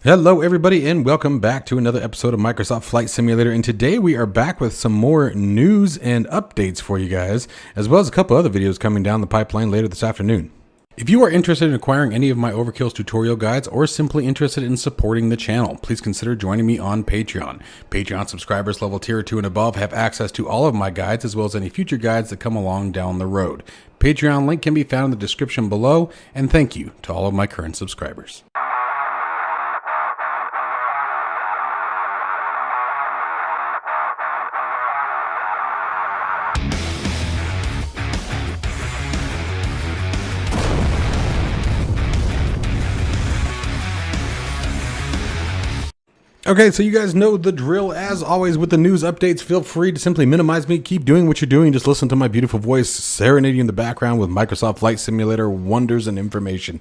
Hello everybody and welcome back to another episode of Microsoft Flight Simulator, and today we are back with some more news and updates for you guys, as well as a couple other videos coming down the pipeline later this afternoon. If you are interested in acquiring any of my overkills tutorial guides or simply interested in supporting the channel, please consider joining me on Patreon. Patreon subscribers level tier 2 and above have access to all of my guides as well as any future guides that come along down the road. Patreon link can be found in the description below, and thank you to all of my current subscribers. Okay, so you guys know the drill. As always with the news updates, feel free to simply minimize me. Keep doing what you're doing. Just listen to my beautiful voice serenading in the background with Microsoft Flight Simulator wonders and information.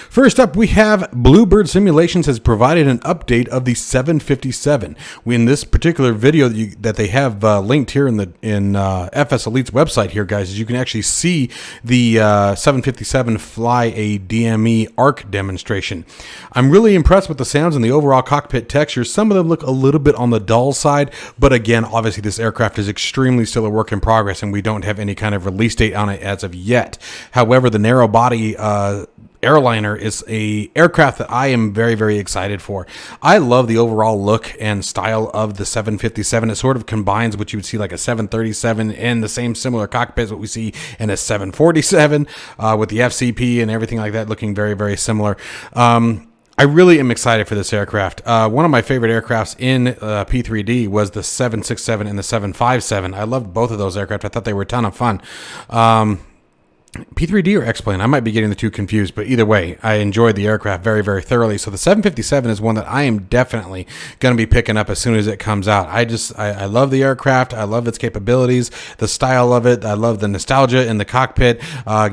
First up, we have Bluebird Simulations has provided an update of the 757. In this particular video that they have linked here in FS Elite's website here, guys, you can actually see the 757 fly a DME arc demonstration. I'm really impressed with the sounds and the overall cockpit textures. Some of them look a little bit on the dull side, but again, obviously this aircraft is extremely still a work in progress and we don't have any kind of release date on it as of yet. However, the narrow body airliner is a aircraft that I am very, very excited for. I love the overall look and style of the 757. It sort of combines what you would see like a 737 and the same similar cockpit as what we see in a 747 with the FCP and everything like that looking very, very similar. I really am excited for this aircraft. One of my favorite aircrafts in P3D was the 767 and the 757. I loved both of those aircraft. I thought they were a ton of fun. P3D or X-Plane, I might be getting the two confused, but either way, I enjoyed the aircraft very, very thoroughly. So the 757 is one that I am definitely going to be picking up as soon as it comes out. I love the aircraft. I love its capabilities, the style of it. I love the nostalgia in the cockpit,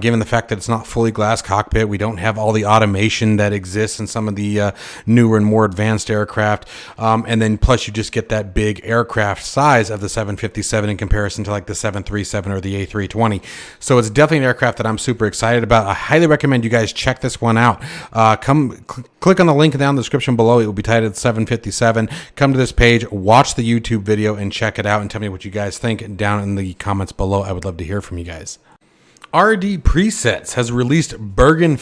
given the fact that it's not fully glass cockpit. We don't have all the automation that exists in some of the newer and more advanced aircraft. And then plus you just get that big aircraft size of the 757 in comparison to like the 737 or the A320. So it's definitely an aircraft that I'm super excited about. I highly recommend you guys check this one out. Click on the link down in the description below. It will be titled 757. Come to this page, watch the YouTube video, and check it out and tell me what you guys think down in the comments below. I would love to hear from you guys. RD Presets has released Bergen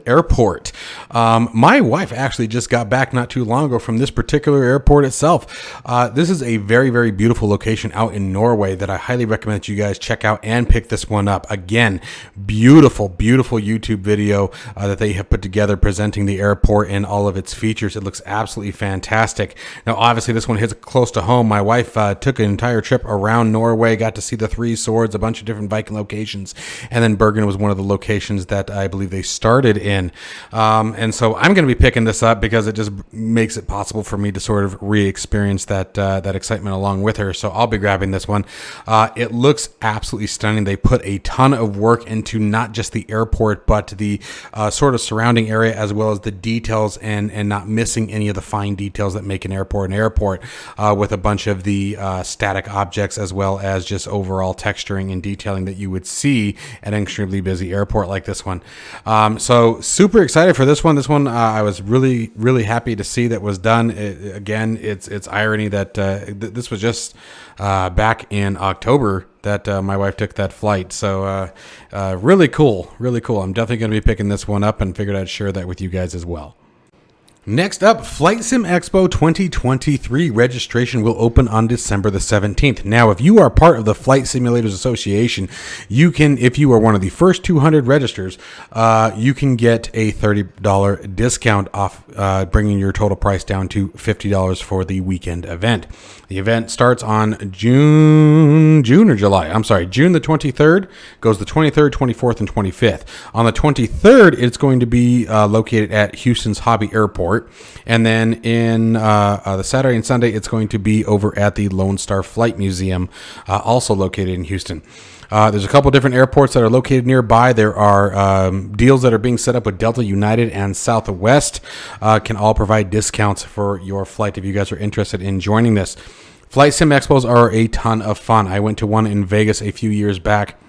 Airport. My wife actually just got back not too long ago from this particular airport itself. This is a very, very beautiful location out in Norway that I highly recommend that you guys check out and pick this one up. Again, beautiful, beautiful YouTube video that they have put together presenting the airport and all of its features. It looks absolutely fantastic. Now, obviously, this one hits close to home. My wife took an entire trip around Norway, got to see the Three Swords, a bunch of different Viking locations, and then Bergen was one of the locations that I believe they started in. And so I'm going to be picking this up because it just makes it possible for me to sort of re-experience that excitement along with her. So I'll be grabbing this one. It looks absolutely stunning. They put a ton of work into not just the airport, but the sort of surrounding area as well as the details and not missing any of the fine details that make an airport with a bunch of the static objects as well as just overall texturing and detailing that you would see at an extremely busy airport like this one. So super excited for this one. This one I was really, really happy to see that was done. Again, it's irony that this was just back in October that my wife took that flight. So really cool, really cool. I'm definitely going to be picking this one up and figured I'd share that with you guys as well. Next up, FlightSim Expo 2023 registration will open on December the 17th. Now, if you are part of the Flight Simulators Association, you can, if you are one of the first 200 registers, you can get a $30 discount off, bringing your total price down to $50 for the weekend event. The event starts on June the 23rd, goes the 23rd, 24th, and 25th. On the 23rd, it's going to be located at Houston's Hobby Airport. And then in the Saturday and Sunday, it's going to be over at the Lone Star Flight Museum, also located in Houston. There's a couple different airports that are located nearby. There are deals that are being set up with Delta, United, and Southwest. Can all provide discounts for your flight if you guys are interested in joining this. FlightSim Expos are a ton of fun. I went to one in Vegas a few years back.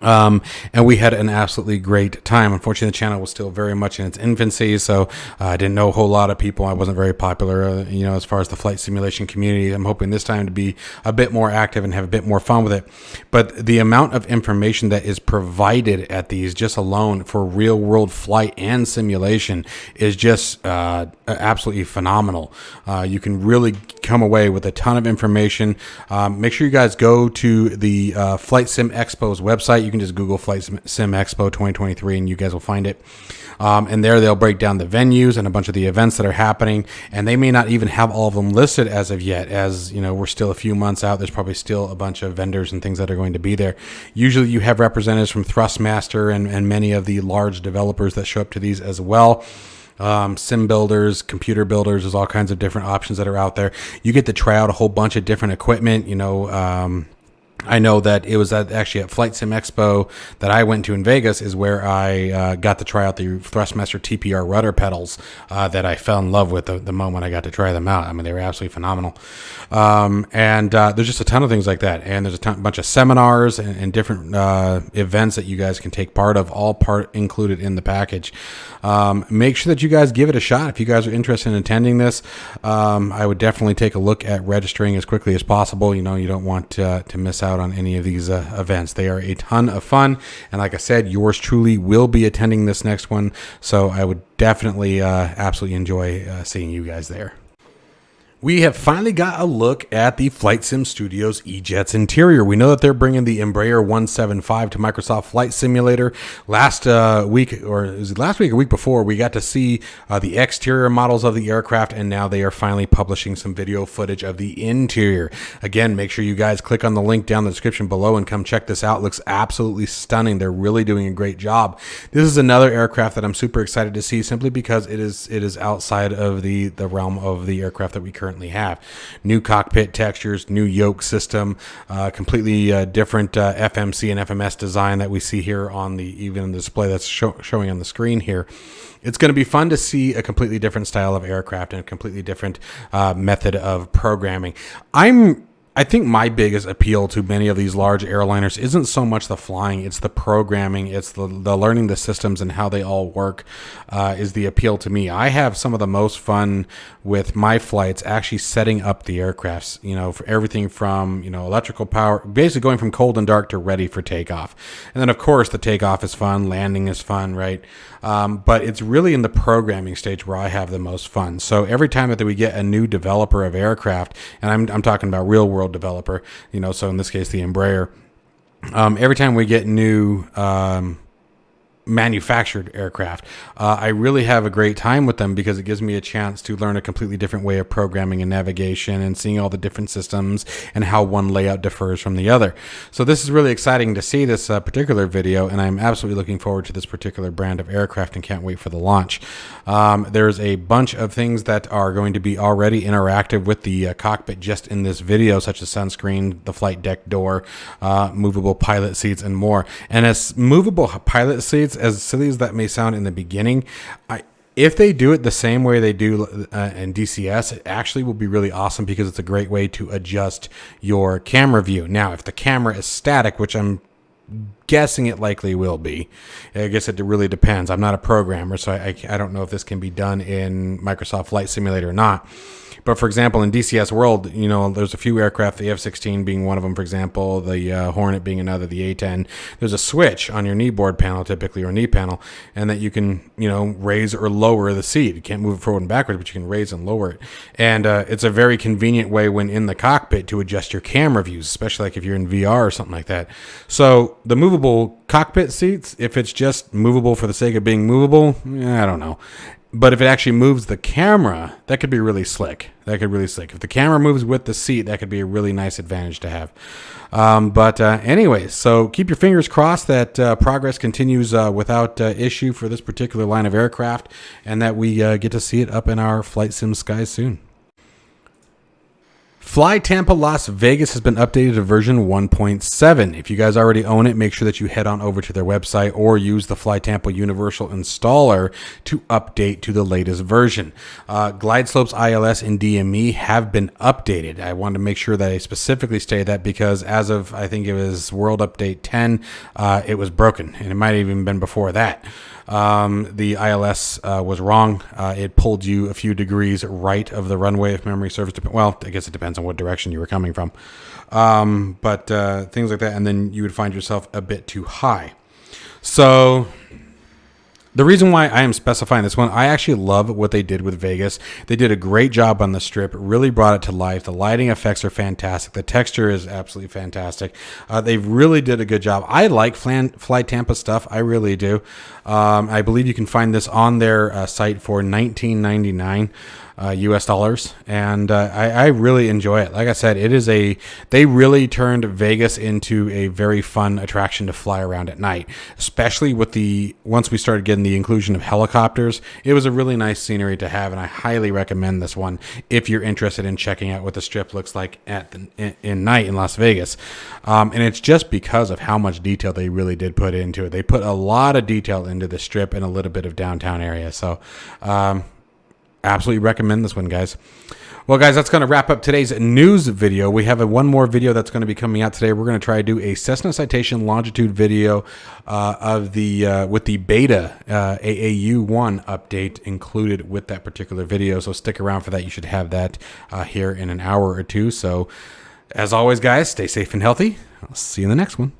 And we had an absolutely great time. Unfortunately, the channel was still very much in its infancy, so I didn't know a whole lot of people. I wasn't very popular, as far as the flight simulation community. I'm hoping this time to be a bit more active and have a bit more fun with it. But the amount of information that is provided at these just alone for real world flight and simulation is just absolutely phenomenal. You can really come away with a ton of information. Make sure you guys go to the FlightSim Expo's website. You can just Google FlightSim Expo 2023 and you guys will find it. And there they'll break down the venues and a bunch of the events that are happening. And they may not even have all of them listed as of yet. As you know, we're still a few months out. There's probably still a bunch of vendors and things that are going to be there. Usually you have representatives from Thrustmaster and many of the large developers that show up to these as well. Sim builders, computer builders, there's all kinds of different options that are out there. You get to try out a whole bunch of different equipment, I know that it was actually at FlightSim Expo that I went to in Vegas is where I got to try out the Thrustmaster TPR rudder pedals that I fell in love with the moment I got to try them out. I mean, they were absolutely phenomenal. And there's just a ton of things like that. And there's a bunch of seminars and different events that you guys can take part of, all part included in the package. Make sure that you guys give it a shot. If you guys are interested in attending this, I would definitely take a look at registering as quickly as possible. You don't want to miss out on any of these events. They are a ton of fun, and like I said, yours truly will be attending this next one, so I would definitely absolutely enjoy seeing you guys there. We have finally got a look at the Flight Sim Studios E-Jets interior. We know that they're bringing the Embraer 175 to Microsoft Flight Simulator. Last week, or is it last week or week before, we got to see the exterior models of the aircraft, and now they are finally publishing some video footage of the interior. Again, make sure you guys click on the link down in the description below and come check this out. It looks absolutely stunning. They're really doing a great job. This is another aircraft that I'm super excited to see, simply because it is outside of the realm of the aircraft that we currently have. New cockpit textures, new yoke system, completely different FMC and FMS design that we see here on the display that's showing on the screen here. It's going to be fun to see a completely different style of aircraft and a completely different method of programming. I think my biggest appeal to many of these large airliners isn't so much the flying, it's the programming, it's the learning the systems and how they all work is the appeal to me. I have some of the most fun with my flights actually setting up the aircrafts, for everything from, electrical power, basically going from cold and dark to ready for takeoff. And then, of course, the takeoff is fun, landing is fun, right? But it's really in the programming stage where I have the most fun. So every time that we get a new developer of aircraft, and I'm talking about real world developer, so in this case the Embraer, every time we get new manufactured aircraft, I really have a great time with them because it gives me a chance to learn a completely different way of programming and navigation and seeing all the different systems and how one layout differs from the other. So this is really exciting to see this particular video, and I'm absolutely looking forward to this particular brand of aircraft and can't wait for the launch. There's a bunch of things that are going to be already interactive with the cockpit just in this video, such as sunscreen, the flight deck door, movable pilot seats, and more. And as movable pilot seats, as silly as that may sound in the beginning, if they do it the same way they do in DCS, it actually will be really awesome because it's a great way to adjust your camera view. Now, if the camera is static, which I'm guessing it likely will be, I guess it really depends. I'm not a programmer, so I don't know if this can be done in Microsoft Flight Simulator or not. But for example, in DCS world, there's a few aircraft, the F-16 being one of them, for example, the Hornet being another, the A-10. There's a switch on your knee board panel, typically, or knee panel, and that you can, raise or lower the seat. You can't move it forward and backwards, but you can raise and lower it. And it's a very convenient way when in the cockpit to adjust your camera views, especially like if you're in VR or something like that. So the movable cockpit seats, if it's just movable for the sake of being movable, I don't know. But if it actually moves the camera, that could be really slick. If the camera moves with the seat, that could be a really nice advantage to have. Anyways, so keep your fingers crossed that progress continues without issue for this particular line of aircraft, and that we get to see it up in our flight sim skies soon. Fly Tampa Las Vegas has been updated to version 1.7. If you guys already own it, make sure that you head on over to their website or use the Fly Tampa Universal Installer to update to the latest version. Glide Slopes ILS and DME have been updated. I wanted to make sure that I specifically stated that because as of, I think it was World Update 10, it was broken, and it might have even been before that. The ILS was wrong. It pulled you a few degrees right of the runway if memory serves. Well, I guess it depends on what direction you were coming from. But things like that, and then you would find yourself a bit too high. So the reason why I am specifying this one, I actually love what they did with Vegas. They did a great job on the strip, really brought it to life. The lighting effects are fantastic. The texture is absolutely fantastic. They really did a good job. I like Fly Tampa stuff. I really do. I believe you can find this on their site for $19.99. US dollars, and I really enjoy it. Like I said, they really turned Vegas into a very fun attraction to fly around at night, especially with once we started getting the inclusion of helicopters. It was a really nice scenery to have, and I highly recommend this one if you're interested in checking out what the strip looks like in night in Las Vegas. And it's just because of how much detail they really did put into it. They put a lot of detail into the strip and a little bit of downtown area. So, absolutely recommend this one, guys. Well, guys, that's going to wrap up today's news video. We have one more video that's going to be coming out today. We're going to try to do a Cessna Citation Longitude video with the beta AAU1 update included with that particular video. So stick around for that. You should have that here in an hour or two. So as always, guys, stay safe and healthy. I'll see you in the next one.